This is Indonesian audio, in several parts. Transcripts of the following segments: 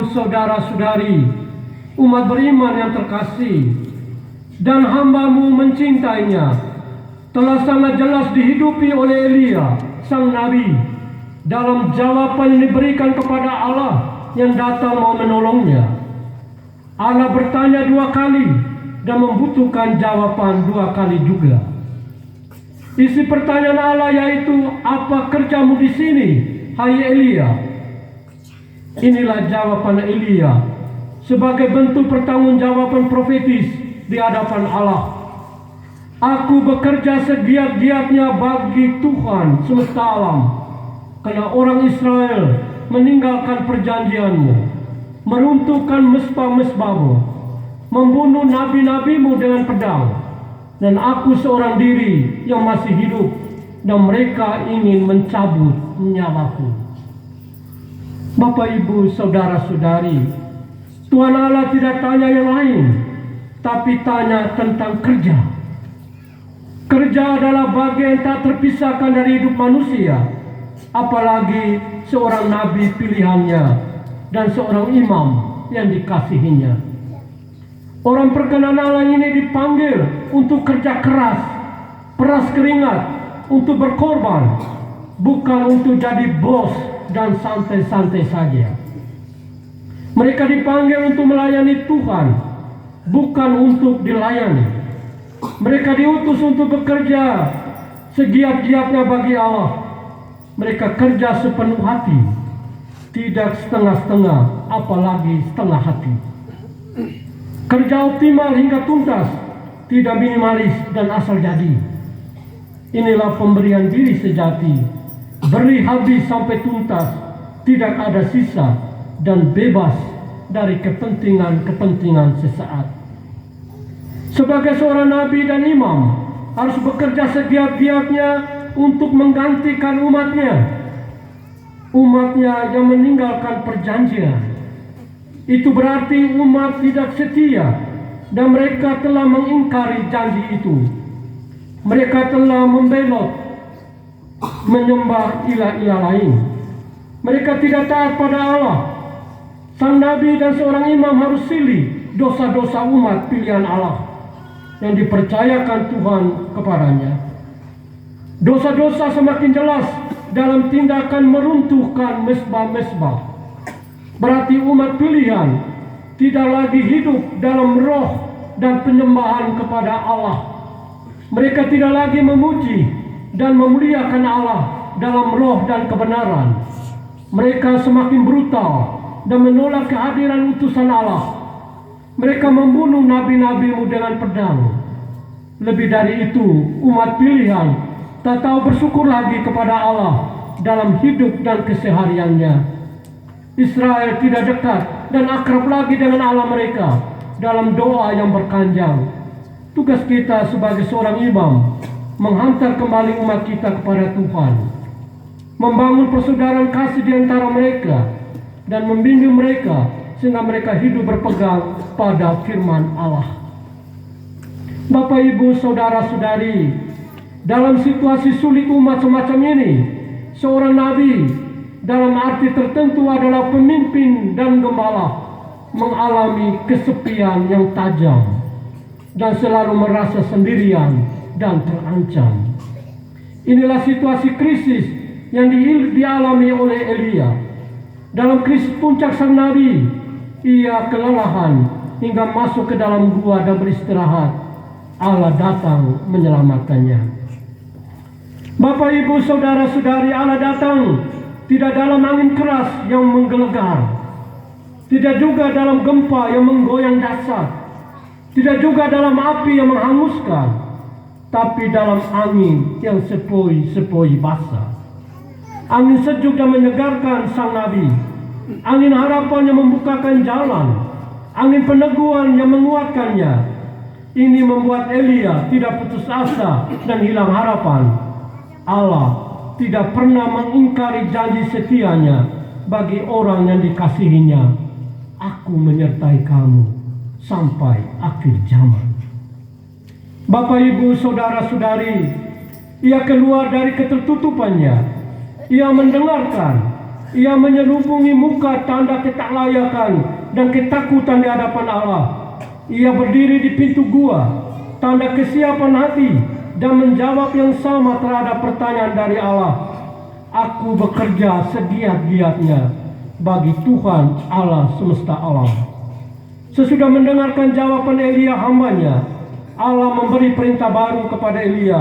Saudara-saudari, umat beriman yang terkasih, dan hamba-Mu mencintainya, telah sangat jelas dihidupi oleh Elia, sang nabi, dalam jawaban yang diberikan kepada Allah yang datang mau menolongnya. Allah bertanya 2 kali dan membutuhkan jawaban 2 kali juga. Isi pertanyaan Allah yaitu, apa kerjamu di sini, hai Elia? Inilah jawaban Elia sebagai bentuk pertanggungjawaban profetis di hadapan Allah. Aku bekerja segiat-giatnya bagi Tuhan semesta alam, karena orang Israel meninggalkan perjanjian-Mu, meruntuhkan mezbah-mezbah-Mu, membunuh nabi-nabi-Mu dengan pedang, dan aku seorang diri yang masih hidup, dan mereka ingin mencabut nyawaku. Bapak, Ibu, saudara-saudari, Tuhan Allah tidak tanya yang lain, tapi tanya tentang kerja. Kerja adalah bagian tak terpisahkan dari hidup manusia, apalagi seorang nabi pilihannya dan seorang imam yang dikasihinya. Orang perkenan Allah ini dipanggil untuk kerja keras, peras keringat, untuk berkorban, bukan untuk jadi bos dan santai-santai saja. Mereka dipanggil untuk melayani Tuhan, bukan untuk dilayani. Mereka diutus untuk bekerja segiat-giatnya bagi Allah. Mereka kerja sepenuh hati, tidak setengah-setengah, apalagi setengah hati. Kerja optimal hingga tuntas, tidak minimalis dan asal jadi. Inilah pemberian diri sejati. Beri habis sampai tuntas, tidak ada sisa, dan bebas dari kepentingan-kepentingan sesaat. Sebagai seorang nabi dan imam, harus bekerja segiat-giatnya untuk menggantikan umatnya yang meninggalkan perjanjian. Itu berarti umat tidak setia, dan mereka telah mengingkari janji itu. Mereka telah membelot, menyembah ilah-ilah lain. Mereka tidak taat pada Allah. Sang nabi dan seorang imam harus silih dosa-dosa umat pilihan Allah yang dipercayakan Tuhan kepadanya. Dosa-dosa semakin jelas dalam tindakan meruntuhkan mezbah-mezbah. Berarti umat pilihan tidak lagi hidup dalam roh dan penyembahan kepada Allah. Mereka tidak lagi memuji dan memuliakan Allah dalam roh dan kebenaran. Mereka semakin brutal dan menolak kehadiran utusan Allah. Mereka membunuh nabi-nabi-Mu dengan pedang. Lebih dari itu, umat pilihan tak tahu bersyukur lagi kepada Allah dalam hidup dan kesehariannya. Israel tidak dekat dan akrab lagi dengan Allah mereka dalam doa yang berkanjang. Tugas kita sebagai seorang imam menghantar kembali umat kita kepada Tuhan, membangun persaudaraan kasih di antara mereka, dan membimbing mereka sehingga mereka hidup berpegang pada firman Allah. Bapak, Ibu, saudara-saudari, dalam situasi sulit umat semacam ini, seorang nabi dalam arti tertentu adalah pemimpin dan gembala mengalami kesepian yang tajam dan selalu merasa sendirian dan terancam. Inilah situasi krisis yang dialami oleh Elia. Dalam krisis puncak sang nabi, ia kelelahan hingga masuk ke dalam gua dan beristirahat. Allah datang menyelamatkannya. Bapak, Ibu, saudara-saudari, Allah datang tidak dalam angin keras yang menggelegar, tidak juga dalam gempa yang menggoyang dasar, tidak juga dalam api yang menghanguskan, tapi dalam angin yang sepoi-sepoi basah. Angin sejuk yang menyegarkan sang nabi, angin harapan yang membukakan jalan, angin peneguhan yang menguatkannya. Ini membuat Elia tidak putus asa dan hilang harapan. Allah tidak pernah mengingkari janji setianya bagi orang yang dikasihinya. Aku menyertai kamu sampai akhir zaman. Bapak, Ibu, saudara-saudari, ia keluar dari ketertutupannya. Ia mendengarkan Ia menyelubungi muka tanda ketaklayakan dan ketakutan di hadapan Allah. Ia berdiri di pintu gua, tanda kesiapan hati, dan menjawab yang sama terhadap pertanyaan dari Allah. Aku bekerja segiat-giatnya bagi Tuhan Allah semesta alam. Sesudah mendengarkan jawaban Elia hambanya, Allah memberi perintah baru kepada Elia.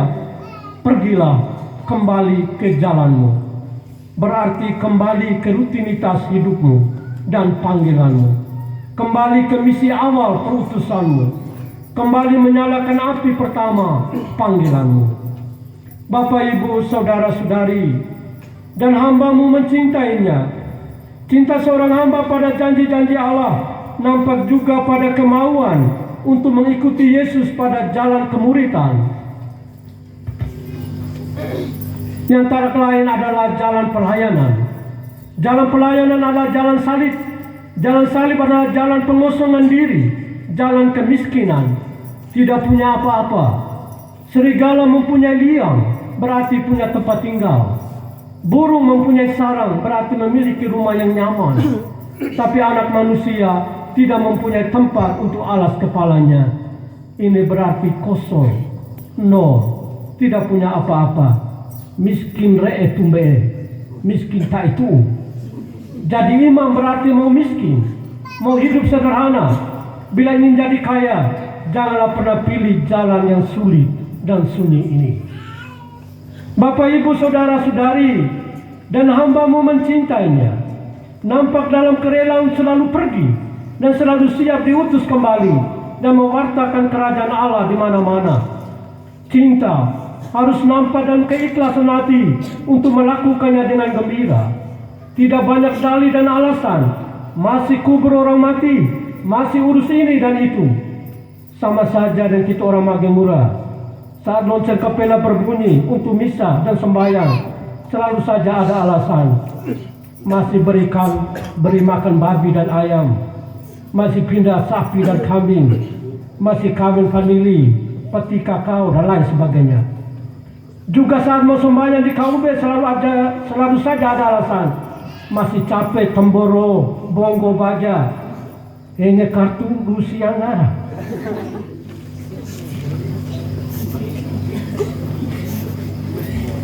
Pergilah kembali ke jalanmu. Berarti kembali ke rutinitas hidupmu dan panggilanmu. Kembali ke misi awal perutusanmu. Kembali menyalakan api pertama panggilanmu. Bapak, Ibu, Saudara-saudari, dan hambamu mencintainya. Cinta seorang hamba pada janji-janji Allah nampak juga pada kemauan untuk mengikuti Yesus pada jalan kemuritan. Yang antara lain adalah jalan pelayanan. Jalan pelayanan adalah jalan salib. Jalan salib adalah jalan pengosongan diri, jalan kemiskinan, tidak punya apa-apa. Serigala mempunyai liang, berarti punya tempat tinggal. Burung mempunyai sarang, berarti memiliki rumah yang nyaman. Tapi anak manusia tidak mempunyai tempat untuk alas kepalanya. Ini berarti kosong, nol, tidak punya apa-apa. Miskin re'e tumbe, miskin tak itu. Jadi imam berarti mau miskin, mau hidup sederhana. Bila ingin jadi kaya, janganlah pernah pilih jalan yang sulit dan sunyi ini. Bapak, Ibu, Saudara-saudari, dan hambamu mencintainya. Nampak dalam kerelaan selalu pergi dan selalu siap diutus kembali dan mewartakan kerajaan Allah di mana-mana. Cinta harus nampak dalam keikhlasan hati untuk melakukannya dengan gembira. Tidak banyak dalih dan alasan. Masih kubur orang mati, masih urus ini dan itu. Sama saja dengan kita orang Magemura. Saat lonceng kapela berbunyi untuk misa dan sembahyang, selalu saja ada alasan. Masih beri makan babi dan ayam. Masih pindah sapi dan kambing. Masih kawin famili, peti kakao dan lain sebagainya. Juga saat mau sembahyang di KUB selalu saja ada alasan. Masih capek temboro, bongo baja. Ini kartu Rusia nggak.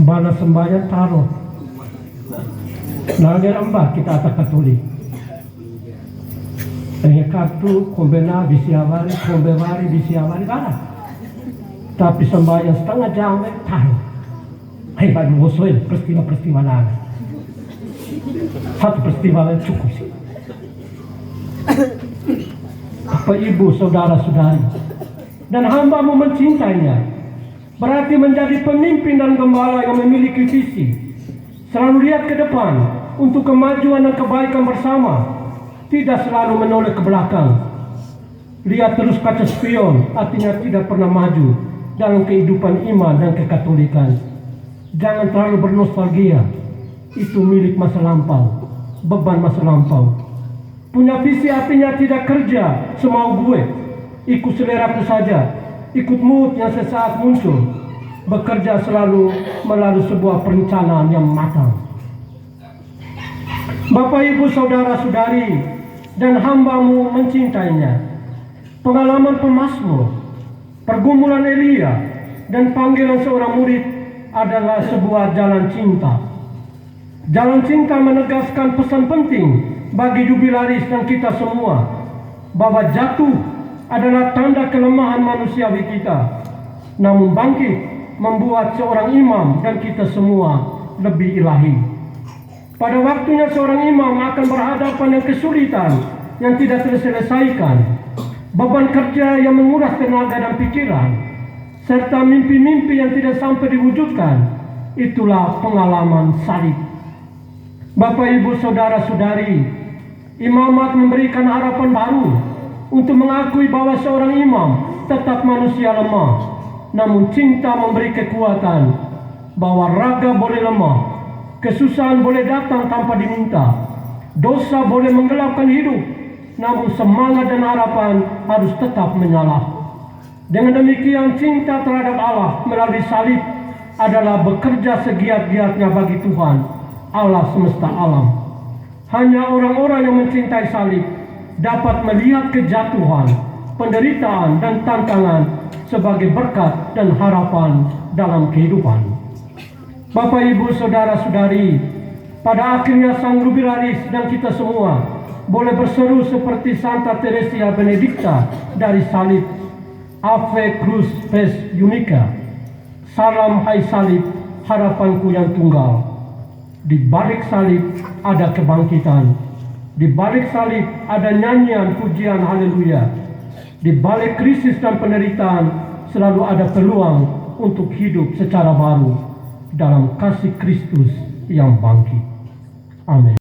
Bana sembahyang taruh. Nangir embah kita atas Katolik. Ini kartu kombena bisiawari, kombewari bisiawari mana? Tapi sembahyang setengah jam taruh. Hei, bagi musuhin peristiwa-peristiwa lain. Satu peristiwa yang cukup sih. Bapak, Ibu, Saudara-saudari, dan hambamu mencintainya, berarti menjadi pemimpin dan gembala yang memiliki visi. Selalu lihat ke depan untuk kemajuan dan kebaikan bersama, tidak selalu menoleh ke belakang. Lihat terus kaca spion, artinya tidak pernah maju dalam kehidupan iman dan kekatolikan. Jangan terlalu bernostalgia, itu milik masa lampau, beban masa lampau. Punya visi artinya tidak kerja semau gue, ikut seleraku saja, ikut mood yang sesaat muncul. Bekerja selalu melalui sebuah perencanaan yang matang. Bapak, Ibu, Saudara-saudari, dan hambamu mencintainya. Pengalaman pemazmur, pergumulan Elia, dan panggilan seorang murid adalah sebuah jalan cinta. Jalan cinta menegaskan pesan penting bagi jubilaris dan kita semua, bahwa jatuh adalah tanda kelemahan manusiawi kita, namun bangkit membuat seorang imam dan kita semua lebih ilahi. Pada waktunya seorang imam akan berhadapan dengan kesulitan yang tidak terselesaikan, beban kerja yang menguras tenaga dan pikiran, serta mimpi-mimpi yang tidak sampai diwujudkan. Itulah pengalaman salib. Bapak, Ibu, Saudara-saudari, imamat memberikan harapan baru untuk mengakui bahwa seorang imam tetap manusia lemah, namun cinta memberi kekuatan bahwa raga boleh lemah, kesusahan boleh datang tanpa diminta, dosa boleh menggelapkan hidup, namun semangat dan harapan harus tetap menyala. Dengan demikian, cinta terhadap Allah melalui salib adalah bekerja segiat-giatnya bagi Tuhan Allah semesta alam. Hanya orang-orang yang mencintai salib dapat melihat kejatuhan, penderitaan, dan tantangan sebagai berkat dan harapan dalam kehidupan. Bapak, Ibu, Saudara-saudari, pada akhirnya Sang Rubilaris dan kita semua boleh berseru seperti Santa Teresia Benedicta dari salib, Ave Cruz Pes Unica, salam hai salib, harapanku yang tunggal. Di balik salib ada kebangkitan, di balik salib ada nyanyian pujian haleluya, di balik krisis dan penderitaan selalu ada peluang untuk hidup secara baru dalam kasih Kristus yang bangkit. Amin.